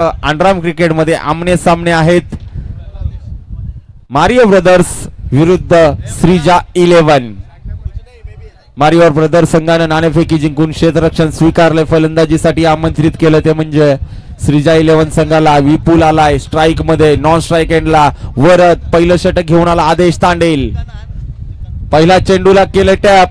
अंडराम cricket मध्ये आमने सामने आहेत मारिओ ब्रदर्स विरुद्ध श्रीजा 11. मारिओ ब्रदर्स संघाने नाणेफेकी जिंकून क्षेत्ररक्षण स्वीकारले. फलंदाजीसाठी आमंत्रित केलं ते म्हणजे श्रीजा 11 संघाला. विपुल आलाय स्ट्राईक मध्ये, नॉन स्ट्राईक एंडला. वरत पहिलं षटक घेऊन आला आदेश तांडेल. पहिला चेंडूला केलं टॅप.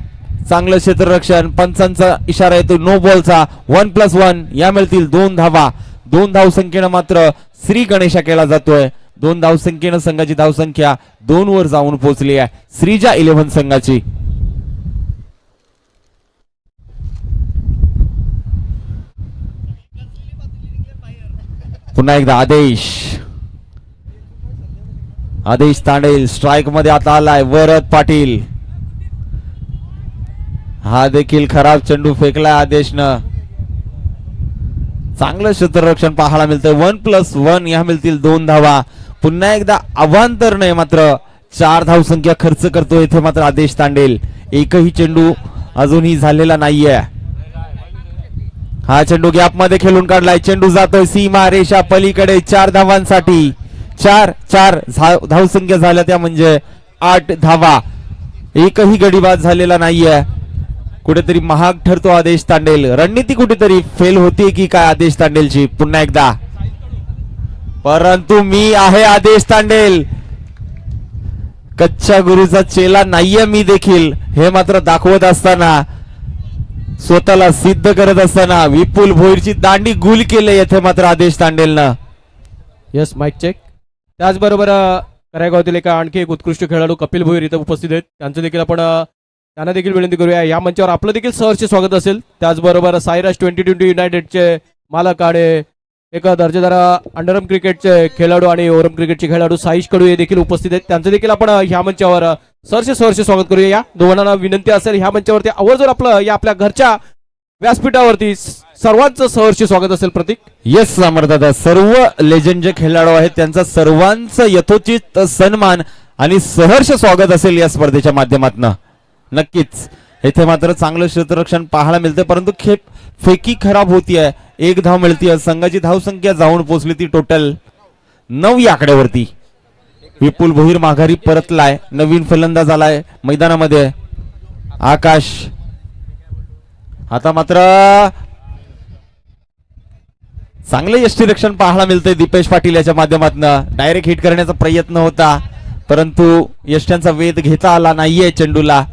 चांगलं क्षेत्ररक्षण. पंचांचा इशारा येतो नो बॉलचा. 1+1 या मिळतील 2 धावा. 2 धावसंख्येनं मात्र श्री गणेशा केला जातोय. 2 धावसंख्येनं संघाची धावसंख्या 2 वर जाऊन पोहोचली आहे श्रीजा 11 संघाची. पुन्हा एकदा आदेश तांडेल स्ट्राईक मध्ये आता आलाय. वरद पाटील हा देखील खराब चेंडू फेकलाय आदेशनं. चांगलं क्षेत्ररक्षण पाहायला मिळतंय. 1+1 या मिळतील 2 धावा. पुन्हा एकदा अवांतर नाही मात्र 4 धावसंख्या खर्च करतो इथे मात्र आदेश तांडेल. एकही चेंडू अजूनही झालेला नाहीये. हा चेंडू गॅप मध्ये खेळून काढलाय. चेंडू जातोय सीमा रेषा पलीकडे. 4 धावांसाठी 4 धावसंख्या झाल्या त्या म्हणजे 8 धावा. एकही गडीबाज झालेला नाहीये. कुठेतरी महाग ठरतो आदेश तांडेल. रणनीती कुठेतरी फेल होती की काय आदेश तांडेलची. पुन्हा एकदा परंतु मी आहे आदेश तांडेल. कच्च्या गुरुचा चेला नाहीये मी देखील हे मात्र दाखवत असताना, स्वतःला सिद्ध करत असताना विपुल भोईरची दांडी गुल केले येथे मात्र आदेश तांडेलनं. Yes mic check. त्याचबरोबर करायगावातील एका आणखी एक उत्कृष्ट खेळाडू कपिल भोईर इथे उपस्थित आहेत. त्यांचं देखील आपण त्यांना देखील विनंती करूया. या मंचावर आपलं देखील सहर्ष स्वागत असेल. त्याचबरोबर सायराज 2020 युनायटेडचे मालक आणि एक दर्जेदार अंडरम क्रिकेटचे खेळाडू आणि ओरम क्रिकेटचे खेळाडू साईश कडू हे देखील उपस्थित आहेत. त्यांचं देखील आपण ह्या मंचावर सहर्ष स्वागत करूया. या दोघांना विनंती असेल ह्या मंचावरती आवर्जून आपलं या आपल्या घरच्या व्यासपीठावरती सर्वांचं सहर्ष स्वागत असेल. प्रतीक. येस समर्थदा. सर्व लेजंड जे खेळाडू आहेत त्यांचा सर्वांचं यथोचित सन्मान आणि सहर्ष स्वागत असेल या स्पर्धेच्या माध्यमातून. नक्कीच इथे मात्र चांगलं क्षेत्ररक्षण पाहायला मिळते परंतु फेकी खराब होतीये. 1 धाव मिळतीये. संघाची धावसंख्या जाऊन पोहोचली ती टोटल 9 या आकड्यावरती. विपुल भोईर माघारी परतलाय. नवीन फलंदाज आलाय मैदानामध्ये आकाश. आता मात्र चांगले यष्टीरक्षण पाहायला मिळतंय दीपेश पाटील याच्या माध्यमातून. डायरेक्ट हिट करण्याचा प्रयत्न होता परंतु यष्ट्यांचा वेध घेता आला नाहीये चेंडूला.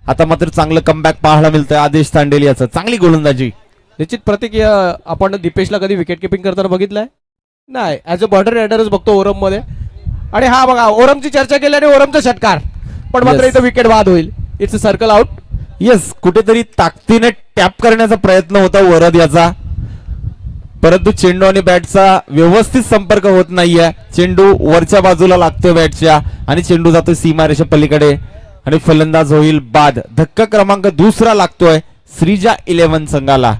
आता मात्र चांगलं कमबॅक पाहायला मिळतंय आदेश तांडेल याचं. चांगली गोलंदाजी. निश्चित प्रतीक. आपण दीपेशला कधी विकेट किपिंग करताना बघितलंय नाही. ऍज अ बॉर्डर रायडरच बघतो ओरम मध्ये. आणि हा बघा ओरमची चर्चा केली आणि ओरमचा षटकार पण मात्र इथं विकेट बाद होईल. It's a circle out. Yes कुठेतरी ताकदीने टॅप करण्याचा प्रयत्न होता वरद याचा परंतु चेंडू आणि बॅटचा व्यवस्थित संपर्क होत नाहीये. चेंडू वरच्या बाजूला लागतोय बॅटच्या आणि चेंडू जातोय सीमारेषा पलीकडे आणि फलंदाज होईल बाद. धक्का क्रमांक 2 लागतोय श्रीजा 11 संघाला.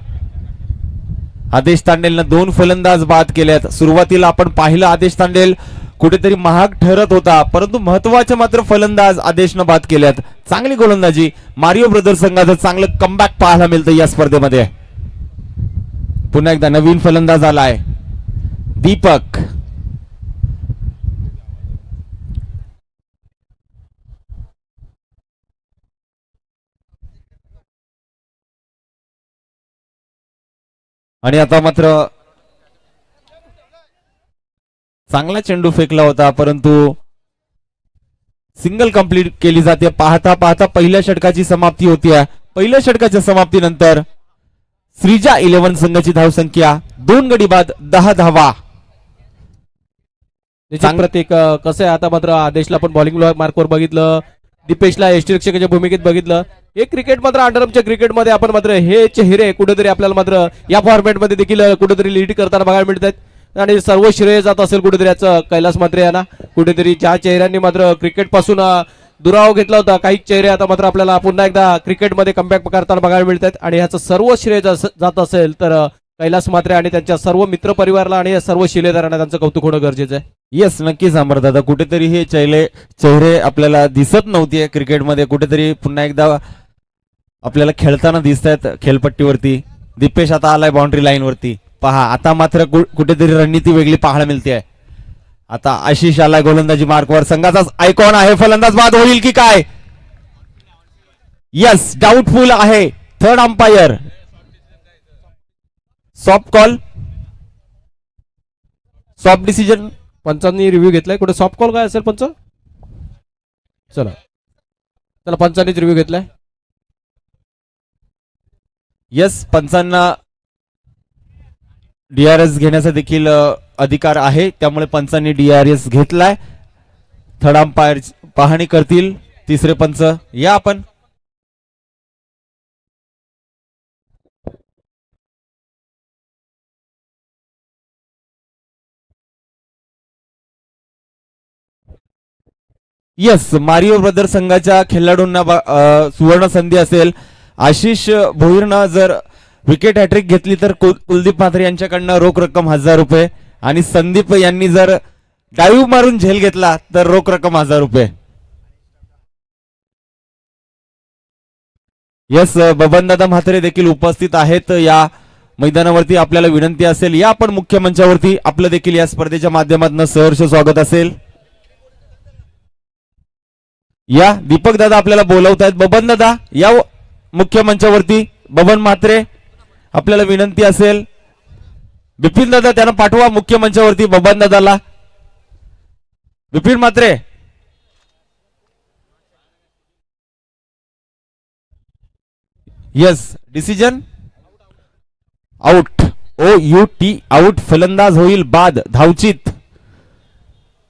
आदेश तांडेलनं 2 फलंदाज बाद केलेत. सुरुवातीला आपण पाहिलं आदेश तांडेल कुठेतरी महाग ठरत होता परंतु महत्वाचे मात्र फलंदाज आदेशनं बाद केलेत. चांगली गोलंदाजी. मारिओ ब्रदर्स संघाचं चांगलं कमबॅक पाहायला मिळतं या स्पर्धेमध्ये. पुन्हा एकदा नवीन फलंदाज आलाय दीपक. आणि आता मात्र चांगला चेंडू फेकला होता परंतु सिंगल कंप्लीट केली जाते. पाहता पाहता पहिल्या षटकाची समाप्ती होतीये. पहिल्या षटकाच्या समाप्तीनंतर श्रीजा 11 संघाची धावसंख्या 2 गडी बाद 10 धावा. प्रतीक कसं आहे आता मात्र आदेशला आपण बॉलिंग मार्कवर बघितलं. दीपेशला यष्टीरक्षकाच्या भूमिकेत बघितलं. हे क्रिकेट मात्र अंडरमच्या क्रिकेटमध्ये आपण मात्र हे चेहरे कुठेतरी आपल्याला मात्र या फॉर्मॅटमध्ये देखील कुठेतरी लीड करताना बघायला मिळतात आणि सर्व श्रेय जात असेल कुठेतरी याचं कैलास मात्रे यांना. कुठेतरी ज्या चेहऱ्यांनी मात्र क्रिकेट पासून दुरावा घेतला होता काही चेहरे आता मात्र आपल्याला पुन्हा एकदा क्रिकेटमध्ये कमबॅक करताना बघायला मिळतात आणि याचं सर्व श्रेय जात असेल तर कैलास मात्रे आणि त्यांच्या सर्व मित्र परिवाराला आणि सर्व शिलेदारांना त्यांचं कौतुक होणं गरजेचं आहे. येस नक्कीच अमरदादा. कुठेतरी हे चेहरे आपल्याला दिसत नव्हते क्रिकेटमध्ये. कुठेतरी पुन्हा एकदा आपल्याला खेळताना दिसत आहेत खेळपट्टीवरती. दीपेश आता आलाय बाउंड्री लाईन वरती. पहा आता मात्र कुठेतरी रणनीती वेगळी पाहायला मिळते. आता आशिष आलाय गोलंदाजी मार्कवर, संघाचा आयकॉन आहे, फलंदाज बाद होईल की काय? यस, डाऊटफुल आहे. Third umpire soft call, soft decision. पंचांनी रिव्ह्यू घेतलाय. कुठे सॉफ्ट कॉल काय असेल पंच? चला पंचांनीच रिव्ह्यू घेतलाय. यस, पंचांना डीआरएस घेण्याचा देखील अधिकार आहे, त्यामुळे पंचांनी डीआरएस घेतलाय. थर्ड अंपायर पाहणी करतील. तिसरे पंच या आपण. यस, मारिओ ब्रदर संघाच्या खेळाडूंना सुवर्ण संधी असेल. आशिष भोईरनं जर विकेट हॅट्रिक घेतली तर कुलदीप म्हात्रे यांच्याकडनं रोख रक्कम 1000 रुपये, आणि संदीप यांनी जर डाईव्ह मारून झेल घेतला तर रोख रक्कम 1000 रुपये. यस, बबनदादा म्हात्रे देखील उपस्थित आहेत या मैदानावरती. आपल्याला विनंती असेल या आपण मुख्य मंचावरती. आपलं देखील या स्पर्धेच्या माध्यमातून सहर्ष स्वागत असेल. या दीपक दादा आपल्याला बोलवत आहेत. बबन दादा या मुख्य मंचावरती. बबन म्हात्रे आपल्याला विनंती असेल. बिपिन दादा त्यांना पाठवा मुख्य मंचावरती. बबन दादाला. Bipin Mhatre. Yes, decision out. OUT out. फलंदाज होईल बाद, धावचित.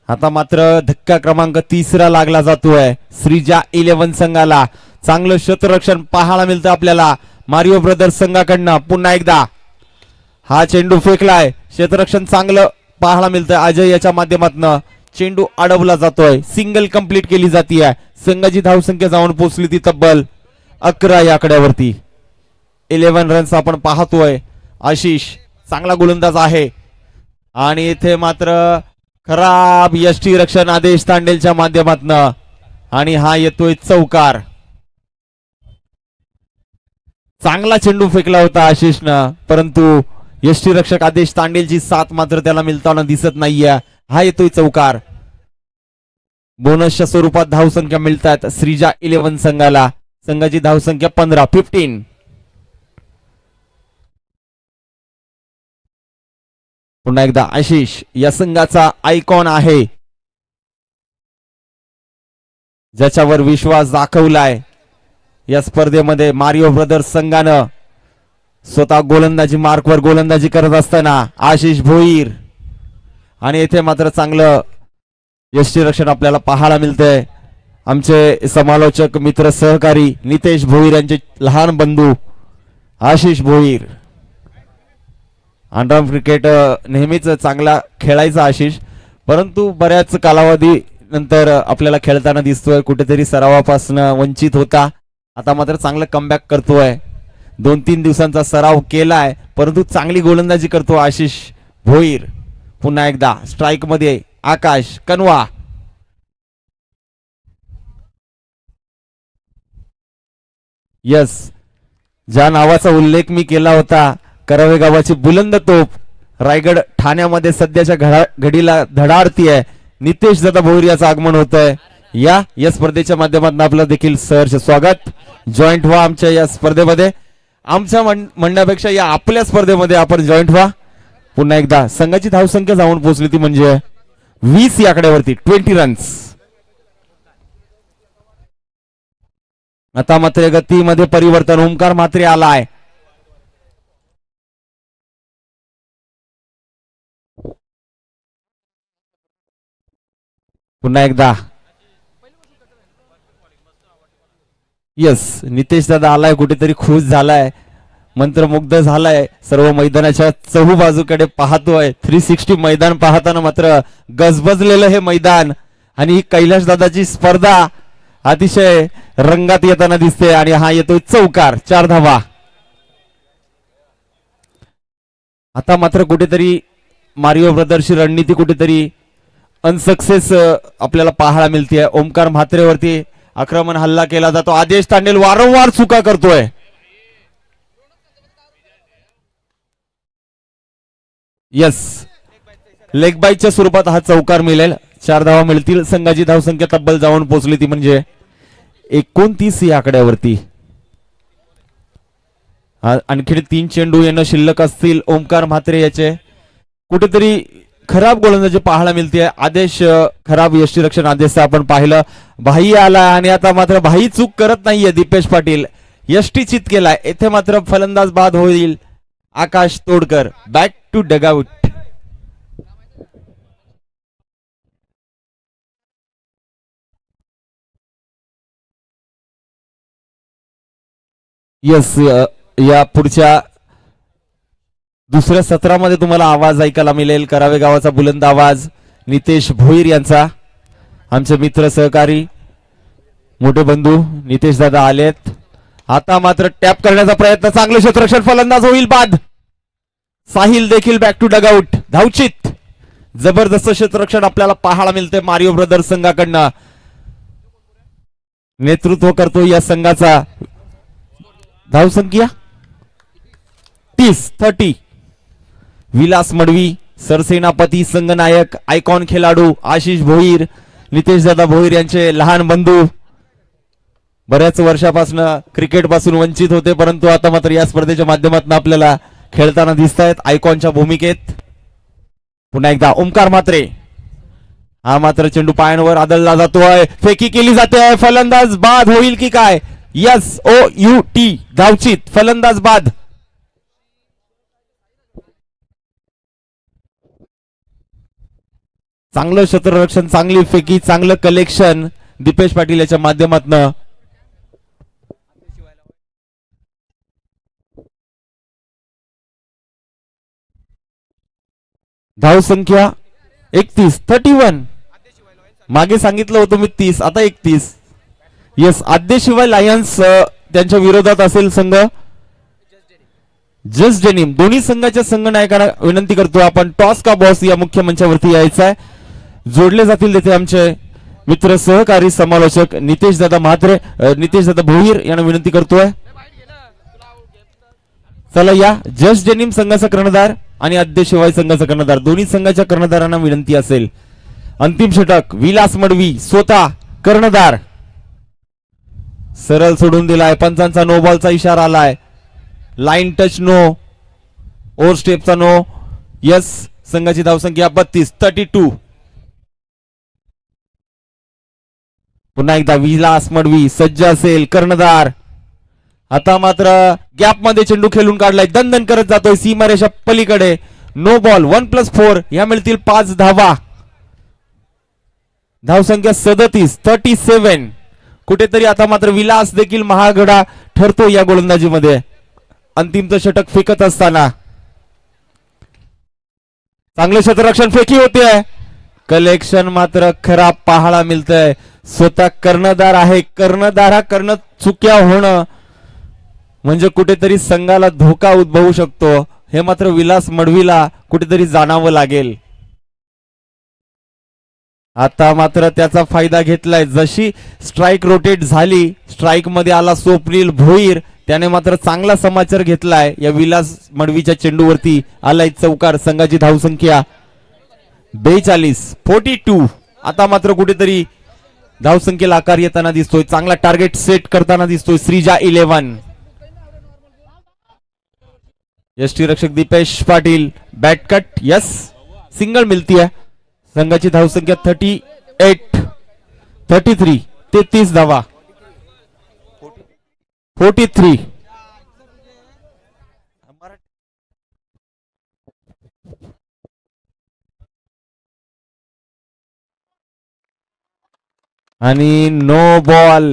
आता मात्र धक्का क्रमांक 3 लागला जातोय श्रीजा 11 संघाला. चांगलं क्षेत्ररक्षण पाहायला मिळतं आपल्याला मारिओ ब्रदर्स संघाकडनं. पुन्हा एकदा हा चेंडू फेकलाय. क्षेत्ररक्षण चांगलं पाहायला मिळतं. अजय याच्या माध्यमातून चेंडू अडवला जातोय. सिंगल कंप्लीट केली जाते. संघाची धावसंख्या जाऊन पोहोचली ती तब्बल 11 या आकड्यावरती. 11 रन्स आपण पाहतोय. आशिष चांगला गोलंदाज आहे, आणि इथे मात्र खराब यष्टी रक्षण आदेश तांडेलच्या माध्यमातून, आणि हा येतोय चौकार. चांगला चेंडू फेकला होता आशिषनं, परंतु यष्टीरक्षक आदेश तांडेलची साथ मात्र त्याला मिळताना दिसत नाहीये. हा येतोय चौकार. बोनसच्या स्वरूपात धावसंख्या मिळतात श्रीजा 11 संघाला. संघाची धावसंख्या 15. पुन्हा एकदा आशिष या संघाचा आयकॉन आहे, ज्याच्यावर विश्वास दाखवलाय या स्पर्धेमध्ये. मारिओ ब्रदर्स संघानं स्वतः गोलंदाजी मार्कवर गोलंदाजी करत असताना आशिष भोईर, आणि येथे मात्र चांगलं यष्टीरक्षण आपल्याला पाहायला मिळतंय. आमचे समालोचक मित्र सहकारी नितेश भोईर यांचे लहान बंधू आशिष भोईर. अंडरआर्म क्रिकेट नेहमीच चांगला खेळायचा आशिष, परंतु बऱ्याच कालावधी नंतर आपल्याला खेळताना दिसतोय. कुठेतरी सरावापासून वंचित होता, आता मात्र चांगलं कमबॅक करतोय. 2-3 दिवसांचा सराव केलाय, परंतु चांगली गोलंदाजी करतो आशिष भोईर. पुन्हा एकदा स्ट्राईक मध्ये आकाश कनवा. यस, ज्या नावाचा उल्लेख मी केला होता, करवे गावाची बुलंद तोप रायगड ठाण्यामध्ये सध्याच्या घडीला धडाडतीये. नितेश दादा भोईर याचं आगमन होत आहे. या स्पर्धेच्या माध्यमातून आपलं देखील सहर्ष स्वागत. जॉईंट व्हा आमच्या या स्पर्धेमध्ये. आमच्या म्हणण्यापेक्षा या आपल्या स्पर्धेमध्ये आपण जॉईंट व्हा. पुन्हा एकदा संघाची धावसंख्या जाऊन पोहोचली ती म्हणजे 20 या आकड्यावरती. 20 रन्स. आता मात्र गतीमध्ये परिवर्तन. ओमकार म्हात्रे आलाय. पुन्हा एकदा यस, नितेश दादा आलाय. कुठेतरी खुश झालाय, मंत्रमुग्ध झालाय. सर्व मैदानाच्या चहूबाजूकडे पाहतोय. 360 मैदान पाहताना मात्र गजबजलेलं हे मैदान, आणि ही कैलाश दादाची स्पर्धा अतिशय रंगात येताना दिसते. आणि हा येतोय चौकार. 4 धावा. आता मात्र कुठेतरी मारिओ ब्रदर्सची रणनीती कुठेतरी अनसक्सेस आपल्याला पाहायला मिळते. ओमकार म्हात्रेवरती आक्रमण हल्ला केला जातो. आदेश तांडेल वारंवार चुका करतोय. यस, लेग बाईच्या स्वरूपात हा चौकार मिळेल. 4 धावा मिळतील. संघाची धावसंख्या तब्बल जाऊन पोहोचली ती म्हणजे 29 या आकड्यावरती. आणखी 3 चेंडू येणं शिल्लक असतील. ओमकार म्हात्रे याचे कुठेतरी खराब गोलंदाजी पाहायला मिळते. आदेश खराब यष्टीरक्षण आदेश आपण पाहिलं. भाई आला आणि आता मात्र भाई चूक करत नाहीये. दीपेश पाटील यष्टीचित केलाय. येथे मात्र फलंदाज बाद होईल. Akash Todkar back to dugout. Yes, या पुढच्या दुसऱ्या सत्रामध्ये तुम्हाला आवाज ऐकायला मिळेल. करावे गावाचा बुलंद आवाज नितेश भोईर यांचा. आमचे मित्र सहकारी मोठे बंधू नितेश दादा आलेत. आता मात्र टॅप करण्याचा प्रयत्न. चांगले क्षेत्ररक्षण. फलंदाज होईल बाद. साहिल देखील बॅक टू डगआउट. धावचित. जबरदस्त क्षेत्ररक्षण आपल्याला पाहायला मिळते मारिओ ब्रदर्स संघाकडनं. नेतृत्व करतो या संघाचा. धावसंख्या 30. विलास मडवी सरसेनापती संघनायक आयकॉन खेळाडू आशिष भोईर नितेश दादा भोईर यांचे लहान बंधू. बऱ्याच वर्षापासून क्रिकेट पासून वंचित होते, परंतु आता मात्र या स्पर्धेच्या माध्यमातून आपल्याला खेळताना दिसत आहेत आयकॉनच्या भूमिकेत. पुन्हा एकदा ओमकार म्हात्रे. हा मात्र चेंडू पायांवर आदळला जातोय. फेकी केली जाते. फलंदाज बाद होईल की काय? SOUT. धावचित. फलंदाज बाद. चांगलं क्षेत्ररक्षण, चांगली फेकी, चांगलं कलेक्शन दीपेश पाटील याच्या माध्यमातून. धावसंख्या 31. मागे सांगितलं होतं मी 30, आता 31. येस, आद्यशिवाय लायन्स त्यांच्या विरोधात असेल संघ जस्ट डेनिम. दोन्ही संघाच्या संघनायकांना विनंती करतो आपण टॉस का बॉस या मुख्य मंचावरती यायचं आहे. जोडले जातील तिथे आमचे मित्र सहकारी समालोचक नितेश दादा म्हात्रे, नितेश दादा भोईर यांना विनंती करतोय. चला या. जस्ट डेनिम संघाचा कर्णधार आणि आद्यशिवाय संघाचा कर्णधार दोन्ही संघाच्या कर्णधारांना विनंती असेल. अंतिम षटक. विलास मडवी स्वतः कर्णधार. सरळ सोडून दिलाय. पंचांचा नो बॉलचा इशारा आलाय. Line touch no. ओव्हर स्टेपचा नो. यस, संघाची धावसंख्या 32. पुन्हा एकदा विलास मडवी सज्ज असेल कर्णधार. आता मात्र गॅप मध्ये चेंडू खेळून काढलाय. दणदण करत जातोय सीमारेषा पलीकडे. No ball. 1+4 या मिळतील 5 धावा. धावसंख्या 37. कुठेतरी आता मात्र विलास देखील महागडा ठरतो या गोलंदाजीमध्ये. अंतिमचं षटक फेकत असताना चांगले क्षेत्ररक्षण. फेकी होते. कलेक्शन मात्र खराब पाहायला मिळतंय. स्वतः कर्णधार आहे. कर्णधार हा करणं चुक्या होणं म्हणजे कुठेतरी संघाला धोका उद्भवू शकतो. हे मात्र विलास मडवीला कुठेतरी जाणावं लागेल. आता मात्र त्याचा फायदा घेतलाय. जशी स्ट्राईक रोटेट झाली, स्ट्राईक मध्ये आला स्वप्नील भोईर. त्याने मात्र चांगला समाचार घेतलाय. या विलास मडवीच्या चेंडूवरती आलाय चौकार. संघाची धावसंख्या 42. आता मात्र कुठेतरी धावसंख्येला आकार येताना दिसतोय. चांगला टार्गेट सेट करताना दिसतोय श्रीजा 11. यष्टीरक्षक Dipesh Patil bat cut. Yes, single मिळतीये. संघाची धावसंख्या 33 धावा. 43. आणि नो बॉल.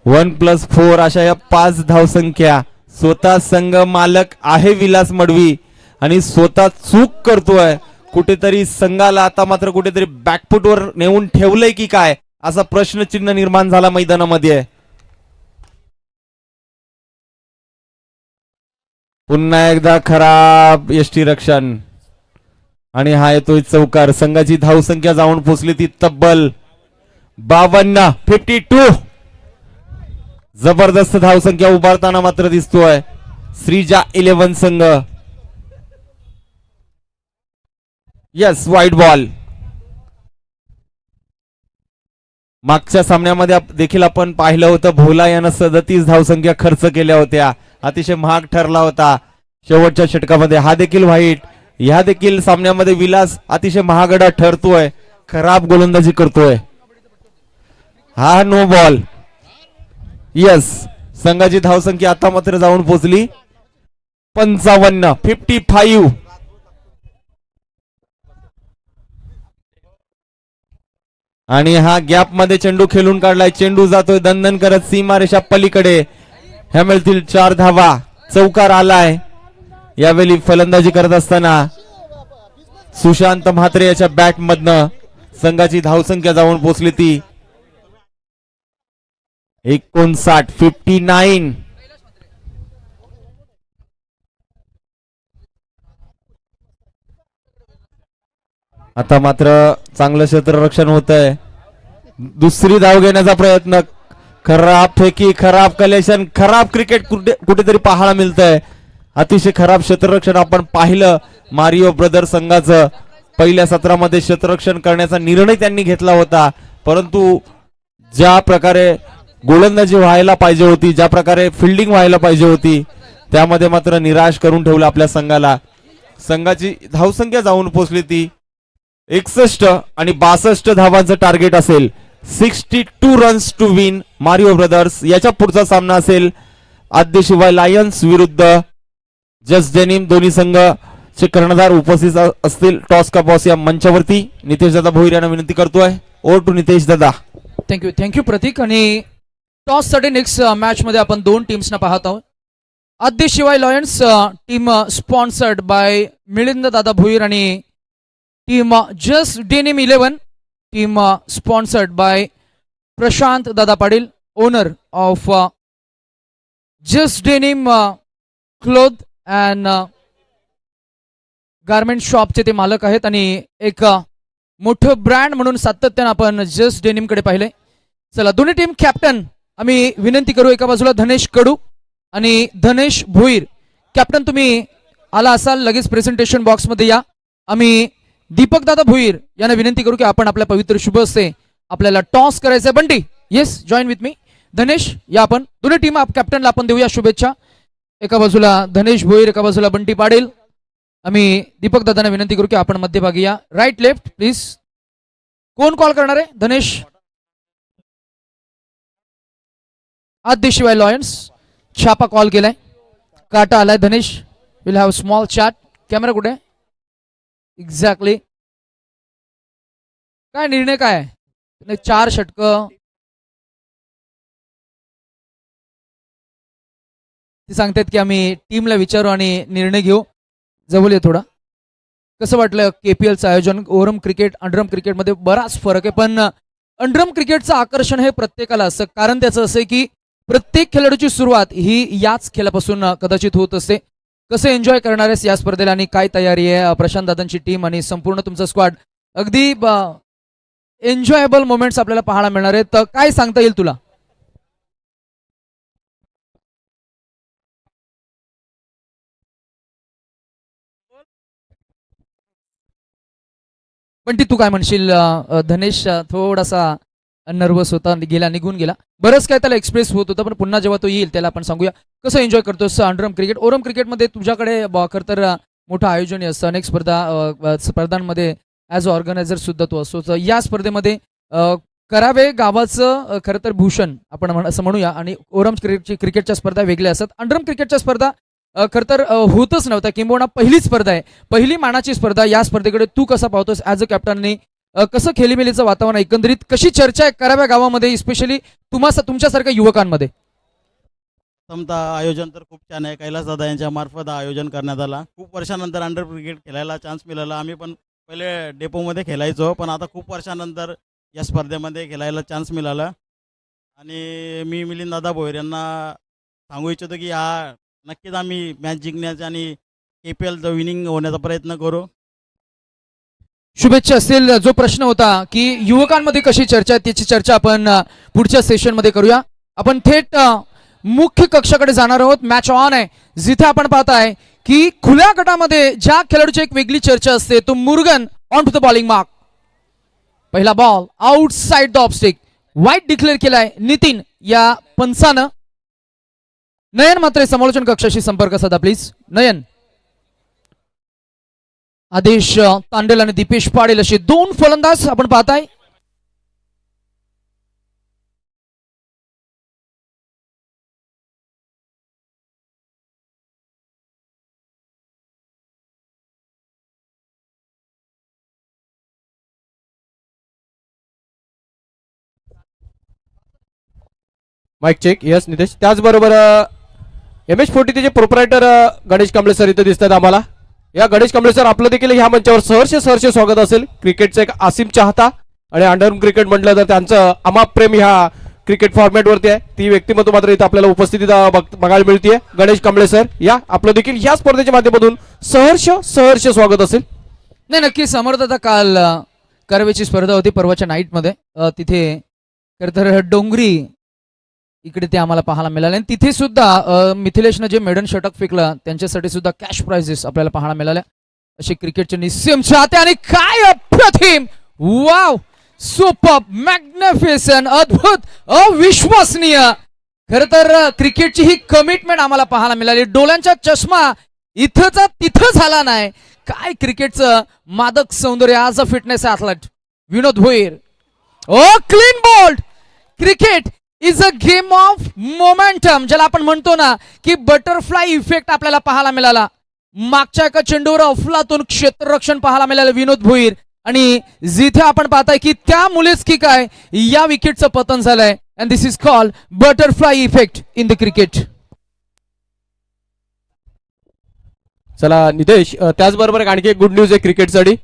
1+4 अशा या 5 धावसंख्या. स्वतः संघ मालक आहे विलास मडवी आणि स्वतः चूक करतोय. कुठेतरी संघाला आता मात्र कुठेतरी बॅकफुटवर नेऊन ठेवलंय की काय असा प्रश्नचिन्ह निर्माण झाला मैदानामध्ये. पुन्हा एकदा खराब यष्टीरक्षण आणि हा येतोय चौकार. संघाची धावसंख्या जाऊन पोहोचली ती तब्बल 52. जबरदस्त धावसंख्या उभारताना मात्र दिसतोय श्रीजा 11 संघ. Yes, white ball. मागच्या सामन्यामध्ये देखील आपण पाहिलं होतं भोला यानं 37 धावसंख्या खर्च केल्या होत्या. अतिशय महाग ठरला होता शेवटच्या षटकामध्ये. हा देखील व्हाईट. ह्या देखील सामन्यामध्ये विलास अतिशय महागडा ठरतोय, खराब गोलंदाजी करतोय. हा नो बॉल. यस, संघाची धावसंख्या आता मात्र जाऊन पोहोचली 55. आणि हा गॅप मध्ये चेंडू खेळून काढलाय. चेंडू जातोय दणदण करत सीमारेषा पलीकडे. ह्या मिळतील 4 धावा. चौकार आलाय. यावेळी फलंदाजी करत असताना सुशांत म्हात्रे याच्या बॅट मधनं संघाची धावसंख्या जाऊन पोहोचली ती 59. आता मात्र चांगलं क्षेत्ररक्षण होत आहे. दुसरी धाव घेण्याचा प्रयत्न. खराब फेकी, खराब कलेक्शन, खराब क्रिकेट कुठेतरी पाहायला मिळतंय. अतिशय खराब क्षेत्ररक्षण आपण पाहिलं. मारिओ ब्रदर संघाचं पहिल्या सत्रामध्ये क्षेत्ररक्षण करण्याचा निर्णय त्यांनी घेतला होता, परंतु ज्या प्रकारे गोलंदाजी व्हायला पाहिजे होती, ज्या प्रकारे फिल्डिंग व्हायला पाहिजे होती, त्यामध्ये मात्र निराश करून ठेवलं आपल्या संघाला. संघाची धावसंख्या जाऊन पोहोचली ती 61 आणि 62 धावांचं टार्गेट असेल. 62 runs to win Mario brothers. याच्या पुढचा सामना असेल आद्यशिवाय लायन्स विरुद्ध जस्ट डेनिम. दोन्ही संघाचे कर्णधार उपस्थित असतील टॉस का बॉस या मंचावरती. नितेश दादा भोईर यांना विनंती करतोय. ओव्हर टू नितेश दादा. थँक्यू प्रतीक. आणि टॉस साठी नेक्स्ट मॅच मध्ये आपण 2 टीम्सना पाहत आहोत. Aadyashivay lions team sponsored by Milind Dada Bhoir आणि team just denim 11 team sponsored by Prashant Dada Patil, owner of just denim cloth and garment शॉपचे ते मालक आहेत. आणि एक मोठं ब्रँड म्हणून सातत्यानं आपण जस्ट डेनिम कडे पाहिले. चला, दोन्ही टीम कॅप्टन आम्ही विनंती करू. एका बाजूला धनेश कडू आणि धनेश भोईर. कॅप्टन तुम्ही आला असाल लगेच प्रेझेंटेशन बॉक्स मध्ये या. आम्ही दीपक दादा भोईर यांना विनंती करू की आपण आपल्या पवित्र शुभ हस्ते आपल्याला टॉस करायचंय. Bunty, yes, join with me. Dhanesh या. आपण दोन्ही टीम कॅप्टनला आपण देऊया शुभेच्छा. एका बाजूला धनेश भोईर, एका बाजूला बंटी पाटील. आम्ही दीपक दादांना विनंती करू की आपण मध्यभागी या. Right left please. कोण कॉल करणार आहे? धनेश. आद्यशिवाय लॉयन्स छापा कॉल केलाय, काटा आलाय. Dhanesh will have small chat. Camera कुठे? एक्झॅक्टली. काय निर्णय काय? 4 षटकं ते सांगतात की आम्ही टीमला विचारू आणि निर्णय घेऊ. जवळ ये थोडा. कसं वाटलं केपीएलचं आयोजन? ओव्हरम क्रिकेट, अंडरम क्रिकेटमध्ये बराच फरक आहे, पण अंडरम क्रिकेटचं आकर्षण हे प्रत्येकाला असतं. कारण त्याचं असं आहे की प्रत्येक खेळाडूची सुरुवात ही याच खेळापासून कदाचित होत असते. कसं एन्जॉय करणार आहेस या स्पर्धेला आणि काय तयारी आहे? प्रशांत दादांची टीम आणि संपूर्ण तुमचा स्क्वॉड अगदी एन्जॉयबल मोमेंट्स आपल्याला पाहायला मिळणार आहेत. तर काय सांगता येईल तुला? पण तू काय म्हणशील? धनेश थोडासा नर्वस होता, निघून गेला. बरंच काय त्याला एक्सप्रेस होत होतं, पण पुन्हा जेव्हा तो येईल त्याला आपण सांगूया कसं एन्जॉय करतोस अंडरम क्रिकेट. ओरम क्रिकेटमध्ये तुझ्याकडे खरं तर मोठं आयोजन असतं, अनेक स्पर्धांमध्ये ॲज अ ऑर्गनायझर सुद्धा तू असतो. तर या स्पर्धेमध्ये करावे गावाचं खरं तर भूषण आपण असं म्हणूया. आणि ओरम क्रिकेटच्या स्पर्धा वेगळ्या असतात. अंडरम क्रिकेटच्या स्पर्धा खरं तर होतच नव्हता, किंबहुना पहिली स्पर्धा आहे, पहिली मानाची स्पर्धा. या स्पर्धेकडे तू कसा पाहतोस ॲज अ कॅप्टनने? कसं खेळीमेलीचं वातावरण, एकंदरीत कशी चर्चा आहे कराव्या गावामध्ये, स्पेशली तुमच्यासारख्या युवकांमध्ये? आयोजन तर खूप छान आहे. कैलास दादा यांच्या मार्फत आयोजन करण्यात आला. खूप वर्षानंतर अंडर क्रिकेट खेळायला चान्स मिळाला. आम्ही पण पहिले डेपोमध्ये खेळायचो, पण आता खूप वर्षानंतर या स्पर्धेमध्ये खेळायला चान्स मिळाला. आणि मी मिलिंद दादा भोईर यांना सांगू इच्छितो की नक्कीच आम्ही मॅच जिंकण्याचा आणि KPL विनिंग होण्याचा प्रयत्न करू. शुभेच्छा असतील. जो प्रश्न होता की युवकांमध्ये कशी चर्चा आहे, त्याची चर्चा आपण पुढच्या सेशनमध्ये करूया. आपण थेट मुख्य कक्षाकडे जाणार आहोत. मॅच ऑन आहे, जिथे आपण पाहताय की खुल्या गटामध्ये ज्या खेळाडूची एक वेगळी चर्चा असते तो Murugan on to the bowling mark. पहिला ball outside the off stick. Wide declare केलाय नितीन या पंचानं. नयन मात्र समालोचन कक्षाशी संपर्क साधा प्लीज. नयन. आदेश तांडेल आणि दीपेश पाडेल असे दोन फलंदाज आपण पाहताय. Mike check. यस नितेश. त्याचबरोबर MS40 चे प्रोप्रायटर गणेश कांबळे सर इथे दिसतात आम्हाला. या गणेश कांबळे सर आपलं देखील ह्या मंचावर सहर्ष स्वागत असेल. क्रिकेटचा एक आसिम चाहता आणि अंडरआर्म क्रिकेट म्हटलं तर त्यांचं अमाप प्रेम ह्या क्रिकेट फॉर्मॅटवरती आहे. ती व्यक्तिमत्व मात्र इथं आपल्याला उपस्थिती बघायला मिळते. गणेश कांबळे सर या आपलं देखील या स्पर्धेच्या माध्यमातून सहर्ष स्वागत असेल. नाही नक्की समर्थ. आता काल करवेची स्पर्धा होती परवाच्या नाईटमध्ये. तिथे खरं तर डोंगरी इकडे ते आम्हाला पाहायला मिळाले आणि तिथे सुद्धा मिथिलेशनं जे मेडन षटक फेकलं त्यांच्यासाठी सुद्धा कॅश प्राइजेस आपल्याला पाहायला मिळाल्या. असे क्रिकेटचे निस्सीम चाहते आणि काय अप्रतिम. वाव. सुपर. मॅग्निफिसंट. अद्भुत. अविश्वसनीय. खर तर क्रिकेटची ही कमिटमेंट आम्हाला पाहायला मिळाली. डोळ्यांचा चष्मा इथंचा तिथं झाला नाही. काय क्रिकेटचं मादक सौंदर्य. आज a fitness athlete Vinod Bhoir. Oh clean bold. Cricket is a game of momentum. ज्याला आपण म्हणतो ना की बटरफ्लाय इफेक्ट आपल्याला पाहायला मिळाला. मागच्या एका चेंडूवर अफलातून क्षेत्ररक्षण पाहायला मिळालं विनोद भोईर आणि जिथे आपण पाहताय की त्यामुळेच की काय या विकेटचं पतन झालंय. And this is called butterfly effect in the cricket. चला नितेश. त्याचबरोबर आणखी एक गुड न्यूज आहे क्रिकेटसाठी.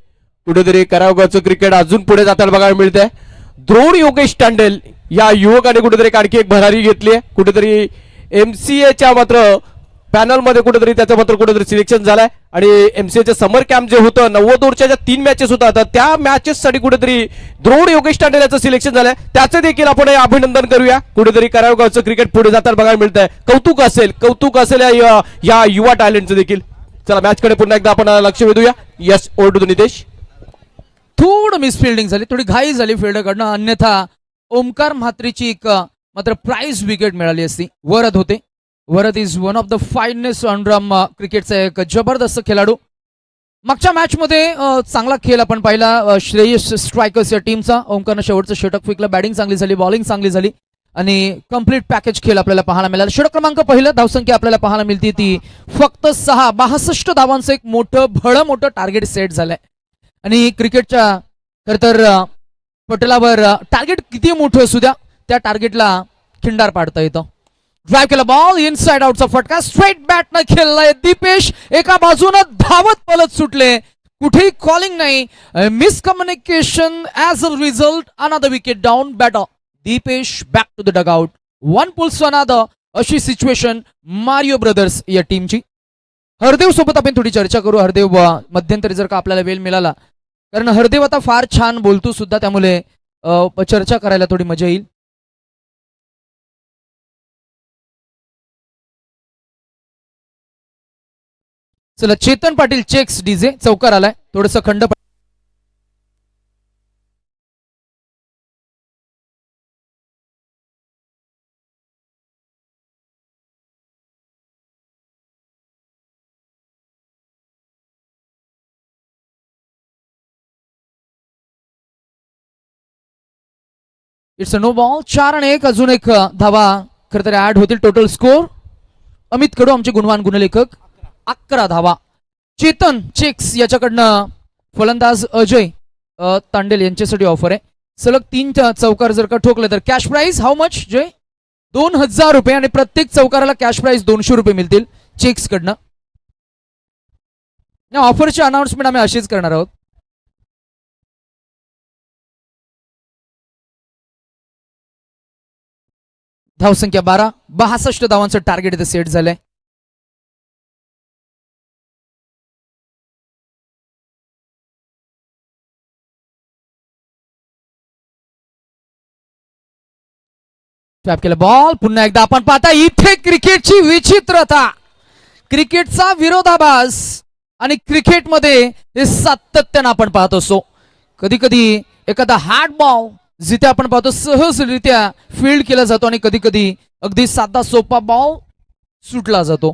कुठेतरी करावगावचं क्रिकेट अजून पुढे जाताना बघायला मिळतंय. द्रोण योगेश तांडेल या युवकाने कुठेतरी आणखी एक भरारी घेतली आहे. कुठेतरी MCAच्या मात्र पॅनल मध्ये कुठेतरी त्याचं मात्र कुठेतरी सिलेक्शन झालंय आणि MCAचे समर कॅम्प जे होतं 90 ओव्हरच्या ज्या 3 मॅचेस होतात त्या मॅचेस साठी कुठेतरी द्रोण योगेश तांडेल याचं सिलेक्शन झालंय. त्याचं देखील आपण अभिनंदन करूया. कुठेतरी करावगावचं क्रिकेट पुढे जाताना बघायला मिळतंय. कौतुक असेल या युवा टॅलेंटचं देखील. चला मॅच कडे पुन्हा एकदा आपण लक्ष वेधूया. Yes over to Nitesh. थोडं मिसफिल्डिंग झाली. थोडी घाई झाली फिल्डरकडनं. अन्यथा ओमकार म्हात्रेची एक मात्र प्राइज विकेट मिळाली असती. वरद होते. Varad is one of the finest ऑनड्रम क्रिकेटचा एक जबरदस्त खेळाडू. मागच्या मॅच मध्ये चांगला खेळ आपण पाहिला श्रेयस स्ट्रायकर्स या टीमचा. ओमकारनं शेवटचं षटक फेकलं. बॅटिंग चांगली झाली. बॉलिंग चांगली झाली आणि कम्प्लीट पॅकेज खेळ आपल्याला पाहायला मिळाला. षटक क्रमांक पहिलं धावसंख्या आपल्याला पाहायला मिळते ती फक्त 62 धावांचं एक मोठं टार्गेट सेट झालंय. आणि क्रिकेटच्या खर तर पटलावर टार्गेट किती मोठं असू द्या त्या टार्गेटला खिंडार पाडता येतं. ड्राईव्ह केला बॉल इनसाइड आउटचा फटका. स्ट्रेट बॅटनं खेळलाय दीपेश. एका बाजूनं धावत पलत सुटले. कुठेही कॉलिंग नाही. Miscommunication as a result another wicket down. Batter Dipesh back to the dugout. 1 pulls another अशी सिच्युएशन मारिओ ब्रदर्स या टीमची. हरदेव सोबत आपण थोडी चर्चा करू. हरदेव मध्यंतरी जर का आपल्याला वेळ मिळाला कारण हरदेव आता फार छान बोलतो सुद्धा त्यामुळे चर्चा करायला थोडी मजा येईल. चला चेतन पाटील चेक्स डीजे चौकार आलाय. थोडस खंड इट्स अ नो बॉल. 4 आणि 1 अजून एक धावा खरं तर ऍड होतील. टोटल स्कोर अमित कडू आमचे गुणवान गुणलेखक 11 धावा. चेतन चेक्स याच्याकडनं फलंदाज अजय तांडेल यांच्यासाठी ऑफर आहे. सलग 3 चौकार जर का ठोकले तर कॅश प्राइज हाऊ मच जय 2000 रुपये आणि प्रत्येक चौकाराला कॅश प्राइज 200 रुपये मिळतील चेक्स कडनं. ऑफरची अनाउन्समेंट आम्ही अशीच करणार आहोत. धावसंख्या 12. 62 धावांचं टार्गेट इथे सेट झालंय. टॅप केला बॉल. पुन्हा एकदा आपण पाहता इथे क्रिकेटची विचित्रता. क्रिकेटचा विरोधाभास. आणि क्रिकेटमध्ये हे सातत्यानं आपण पाहत असतो. कधी कधी एखादा हार्ड बॉल जिथे आपण पाहतो सहजरित्या फील्ड केला जातो आणि कधी कधी अगदी साधा सोपा बॉल सुटला जातो.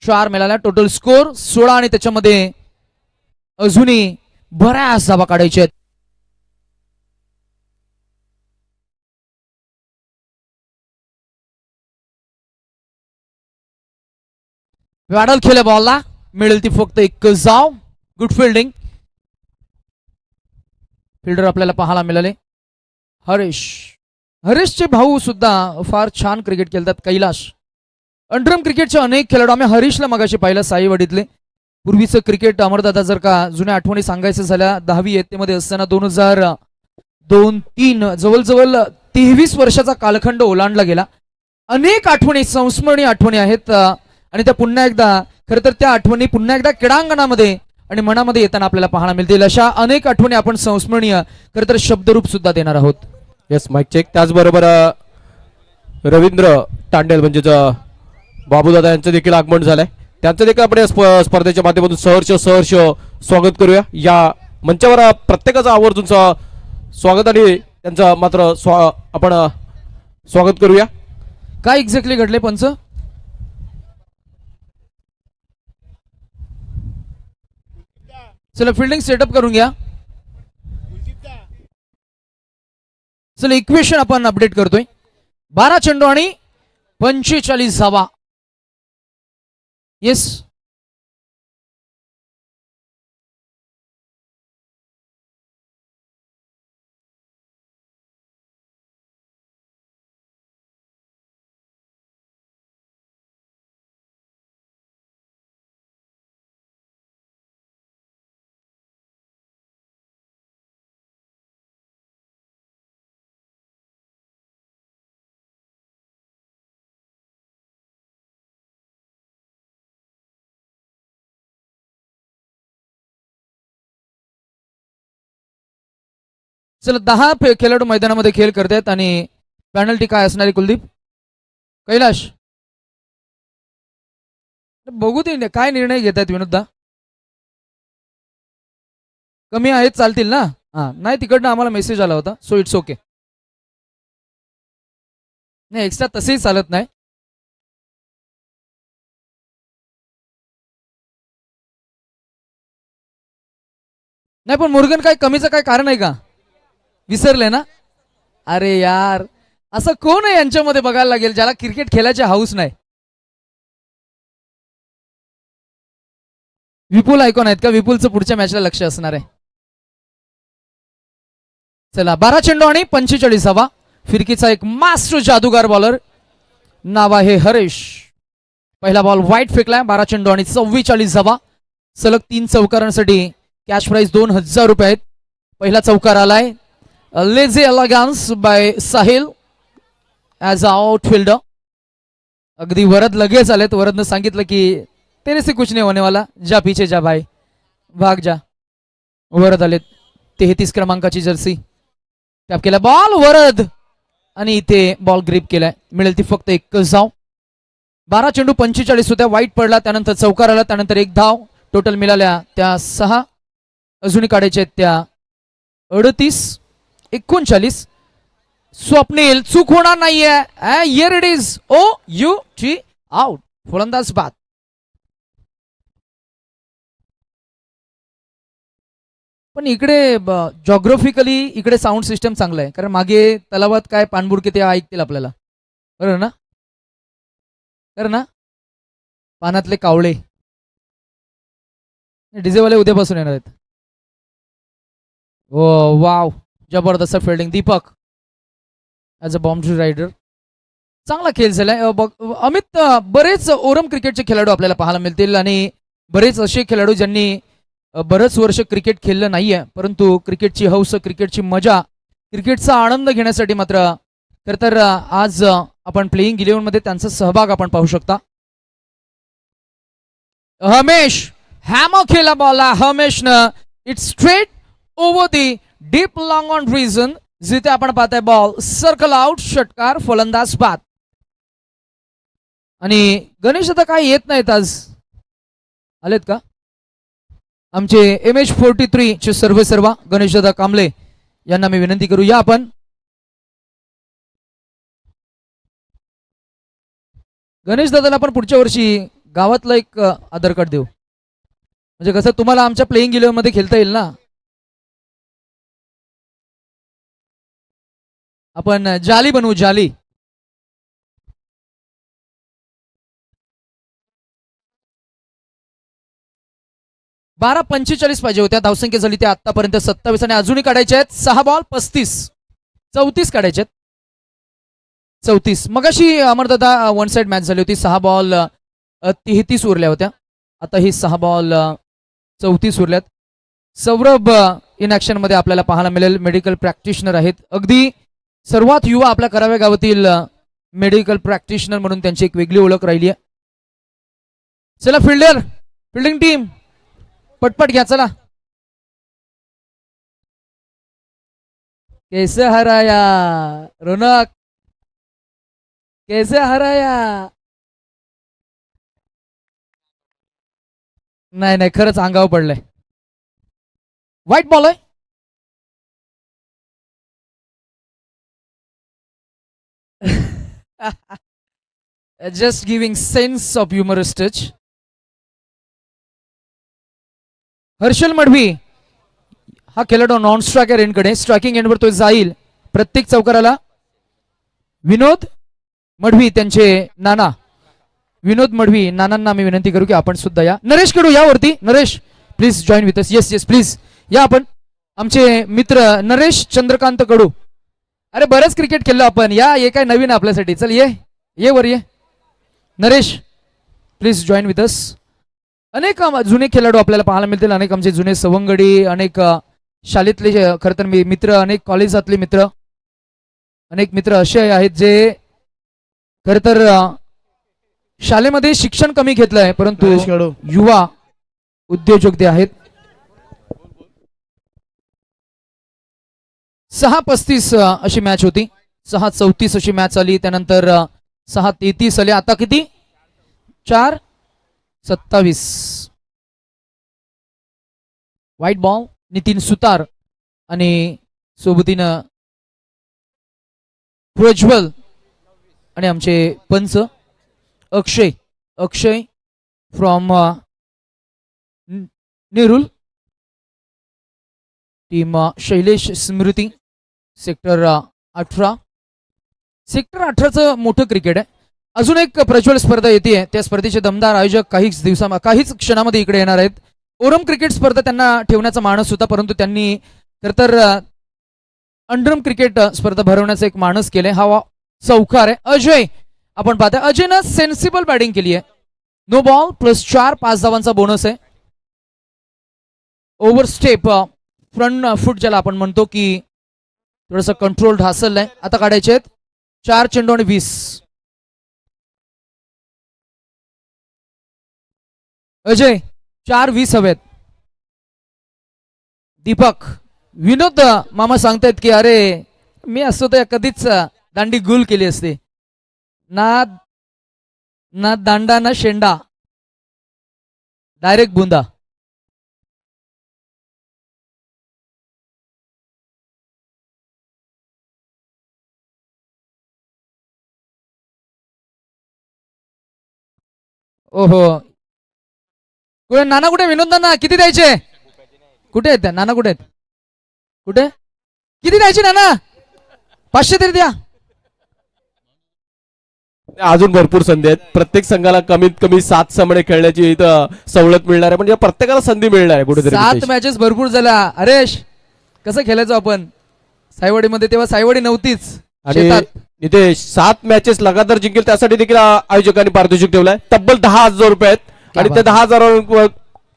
4 मिळाल्या, टोटल स्कोर 16 आणि त्याच्यामध्ये अजूनही बऱ्याच धावा काढायच्या आहेत. वॅडल खेळल्या बॉलला, मिळेल ती फक्त एक जाव. Good fielding. फिल्डर आपल्याला पाहायला मिळाले हरीशचे भाऊ सुद्धा फार छान क्रिकेट खेळतात. कैलाश. अंडरम क्रिकेटचे अनेक खेळाडू, आम्ही हरीशला मगाशी पाहिलं साईवाडीतले. पूर्वीचं क्रिकेट अमरदादा जर का जुन्या आठवणी सांगायचं झाल्या 10वी इयत्तेमध्ये असताना 2002-3 जवळजवळ 23 वर्षाचा कालखंड ओलांडला गेला. अनेक आठवणी, संस्मरणीय आठवणी आहेत आणि त्या पुन्हा एकदा खरं तर त्या आठवणी पुन्हा एकदा क्रीडांगणामध्ये आणि मनामध्ये येताना आपल्याला पाहायला मिळतील. अशा अनेक आठवणी आपण संस्मरणीय खरं तर शब्दरूप सुद्धा देणार आहोत. Yes, mike check. त्याचबरोबर रवींद्र टांडेल म्हणजेच बाबूदादा यांचं देखील आगमन झालंय. त्यांचं देखील आपण या स्पर्धेच्या माध्यमातून सहर्ष स्वागत करूया. या मंचावर प्रत्येकाचं आवर्जून स्वागत आणि त्यांचं मात्र आपण स्वागत करूया. काय एक्झॅक्टली घडले पंच? चला फिल्डिंग सेटअप करून घ्या. चला इक्वेशन आपण अपडेट करतोय. 12 चेंडू आणि 45 धावा. येस, चला 10 खेळाडू मैदानामध्ये खेळ करतात आणि पेनल्टी काय असणार आहे कुलदीप? कैलाश बघू दे काय निर्णय घेत आहेत विनोददा. कमी आहेत चालतील ना? हा, नाही तिकडनं आम्हाला मेसेज आला होता, सो इट्स ओके. नाही एक्स्ट्रा तसेही चालत नाही. नाही पण मुर्गन काय कमीचं काय कारण आहे का? विसरले ना? अरे यार, असं कोण आहे यांच्यामध्ये बघायला लागेल ज्याला क्रिकेट खेळायचे हाऊस नाही? विपुल आयकॉन आहेत का? विपुलचं पुढच्या मॅचला लक्ष असणार आहे. चला 12 चेंडू आणि 45 धावा. फिरकीचा एक मास्टर जादूगार बॉलर, नाव आहे हरीश. पहिला बॉल वाईट फेकलाय. 12 चेंडू आणि 44 धावा. सलग 3 चौकारांसाठी कॅश प्राइस 2000 रुपये आहेत. पहिला चौकार आलाय lazy elegance by Sahil as a outfielder. अगदी वरद लगेच आलेत. वरदनं सांगितलं की तेरे से कुछ नहीं होने वाला, जा पीछे जा भाई, भाग जा. वरद आलेत. 33 क्रमांकाची जर्सी टॅप केला बॉल वरद आणि इथे बॉल ग्रिप केलाय. मिळेल ती फक्त एक धाव. 12 चेंडू 45 होत्या. वाईट पडला, त्यानंतर चौकार आला, त्यानंतर एक धाव. टोटल मिळाल्या त्या 6. अजूनही काढायच्या आहेत त्या 38. 39. स्वप्नील चूक होणार नाहीये. Here it is OUT out. फलंदाज बाद. पण इकडे जॉग्राफिकली इकडे साऊंड सिस्टम चांगलं आहे, कारण मागे तलावात काय पाणबुडके ते ऐकतील आपल्याला, बरोबर ना? बरं ना? पानातले कावळे डीजेवाले उद्यापासून येणार आहेत. ओ वाव, जबरदस्त fielding Deepak as a boundary rider. चांगला खेळ झालाय. अमित, बरेच ओरम क्रिकेटचे खेळाडू आपल्याला पाहायला मिळतील आणि बरेच असे खेळाडू ज्यांनी बरेच वर्ष क्रिकेट खेळलं नाहीये, परंतु क्रिकेटची हौस, क्रिकेटची मजा, क्रिकेटचा आनंद घेण्यासाठी मात्र खरं तर आज आपण प्लेइंग 11 मध्ये त्यांचा सहभाग आपण पाहू शकता. हमेश हॅमर खेळला बॉलला. हमेशनं it straight over the deep long on region, जिथे आपण पाहताय बॉल सर्कल आउट, षटकार, फलंदाज बाद. आणि गणेश आता काय येत नाहीत आज, आलेत का? आमचे MH43 चे सर्व गणेशदादा कांबळे यांना मी विनंती करू, या आपण. गणेशदादाला आपण पुढच्या वर्षी गावातला एक आधार कार्ड देऊ, म्हणजे कसं तुम्हाला आमच्या प्लेइंग इलेव्हन मध्ये खेळता येईल ना. आपण जाली बनवू, जाली. बारा 45 पाहिजे होत्या, धावसंख्या झाली त्या आतापर्यंत 27 आणि अजूनही काढायचे आहेत. 6 बॉल 35, 34 काढायचे आहेत. 34 मगाशी अमरदादा वन साइड मॅच झाली होती. 6 बॉल 33 उरल्या होत्या, आता ही 6 बॉल 34 उरल्यात. सौरभ इन ऍक्शन मध्ये आपल्याला पाहायला मिळेल. मेडिकल प्रॅक्टिशनर आहेत, अगदी सर्वात युवा आपल्या कराव्या गावातील मेडिकल प्रॅक्टिशनर म्हणून त्यांची एक वेगळी ओळख राहिली आहे. चला फिल्डर, फिल्डिंग टीम पटपट घ्या चला. कैसे हराया रौनक, कैसे हराया. नाही नाही, खरंच अंगावर पडलंय. व्हाईट बॉल आहे. Just giving sense of humorous touch. Harshal Madvi हा खेळाडू नॉन स्ट्रायकर एंडकडे, स्ट्रायकिंग एंडवर तो जाईल प्रत्येक चौकाराला. विनोद मडवी त्यांचे नाना, विनोद मडवी नानांना मी विनंती करू की आपण सुद्धा या. नरेश कडू यावरती, Naresh please join with us. Yes yes please या आपण. आमचे मित्र नरेश चंद्रकांत कडू, अरे बरंच क्रिकेट खेळलो आपण, या हे काय नवीन आपल्यासाठी. चल ये ये वर ये Naresh, please join with us. अनेक जुने खेळाडू आपल्याला पाहायला मिळतील, अनेक आमचे जुने सवंगडी, अनेक शाळेतले खरं तर मित्र, अनेक कॉलेजातले मित्र, अनेक मित्र असे आहेत जे खरं तर शाळेमध्ये शिक्षण कमी घेतलंय परंतु युवा उद्योजक ते आहेत. 6-35 अशी मॅच होती, 6-34 अशी मॅच आली, त्यानंतर 6-33 आली, आता किती 4-27. व्हाईट बॉल नितीन सुतार आणि सोबतीनं प्रज्वल आणि आमचे पंच Akshay, Akshay from Nerul team, Shailesh Smriti sector 18. Sector 18चं मोठं क्रिकेट आहे. अजून एक प्रज्वल स्पर्धा येते, त्या स्पर्धेचे दमदार आयोजक काहीच क्षणामध्ये इकडे येणार आहेत. ओरम क्रिकेट स्पर्धा त्यांना ठेवण्याचा मानस होता परंतु त्यांनी खरं तर अंडरम क्रिकेट स्पर्धा भरवण्याचा एक मानस केले. हा चौकार आहे. अजय आपण पाहता, अजयनं सेन्सिबल बॅटिंग केली आहे. नो बॉल +4, 5 धावांचा बोनस आहे. ओव्हर स्टेप फ्रंट फुट ज्याला आपण म्हणतो की थोडंसं कंट्रोल ढासललंय. आता काढायचे आहेत 4 चेंडू आणि 20. अजय 4-20 हवेत. दीपक, विनोद मामा सांगतायत की अरे मी असतो तर कधीच दांडी गुल केली असते. ना ना दांडा ना शेंडा, डायरेक्ट बुंदा. ओहो, कुठे नाना, कुठे विनोद नाना, किती द्यायचे? कुठे आहेत नाना, कुठे आहेत? कुठे किती द्यायचे नाना? 500 तरी द्या. अजून भरपूर संधी आहेत. प्रत्येक संघाला कमीत कमी 7 सामने खेळण्याची इथं सवलत मिळणार आहे, म्हणजे प्रत्येकाला संधी मिळणार आहे कुठेतरी. 7 मॅचेस भरपूर झाल्या. हरेश, कसं खेळायचो आपण सायवाडीमध्ये, तेव्हा सायवाडी नव्हतीच. आणि इथे 7 मॅचेस लगातार जिंकेल त्यासाठी देखील आयोजकांनी पारितोषिक ठेवलंय. तब्बल 10,000 रुपये आहेत आणि त्या 10,000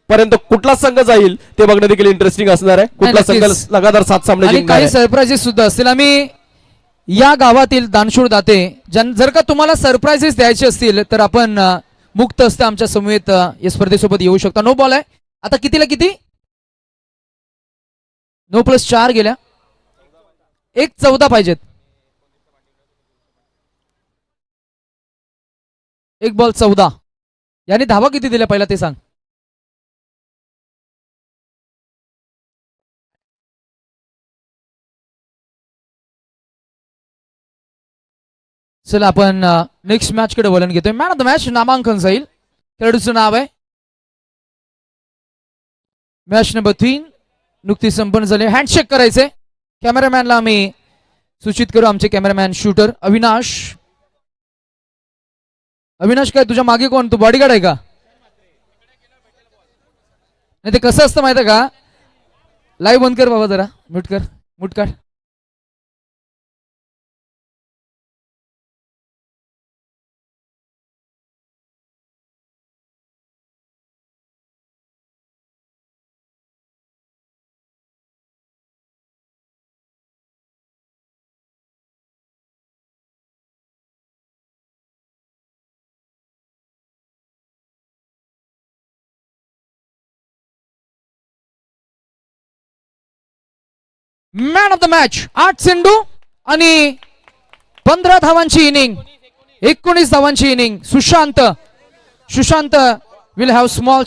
पर्यंत कुठला संघ जाईल ते बघणं देखील इंटरेस्टिंग असणार आहे. कुठला संघ लगातार 7 सामने आणि जिंकणार काही आहे. सरप्राइजेस सुद्धा असतील. आम्ही या गावातील दानशूर दाते जर का तुम्हाला सरप्राइजेस द्यायचे असतील तर आपण मुक्त असतं आमच्या समवेत या स्पर्धेसोबत येऊ शकता. नो बॉल आहे. आता कितीला किती? 9 + 4 गेल्या. 1-14 पाहिजेत. 1 बॉल 14. याने धावा किती दिल्या पहिला ते सांग. चला आपण नेक्स्ट मॅच कडे वळण घेतोय. मॅन ऑफ द मॅच नामांकन जाईल. खेळाडूचं नाव आहे मॅच नंबर 3 नुकतीच संपन्न झाली. हँडशेक करायचे. कॅमेरामॅनला आम्ही सूचित करू. आमचे कॅमेरामॅन शूटर अविनाश. अविनाश काय तुझ्या मागे कोण? तू बॉडीगार्ड आहे का? नाही ते कसं असतं माहिती आहे का? लाईव्ह बंद कर बाबा जरा. म्यूट कर. म्यूट काढ. मॅन ऑफ द मॅच 8 चेंडू आणि 15 धावांची इनिंग, 19 धावांची inning. Sushant will have small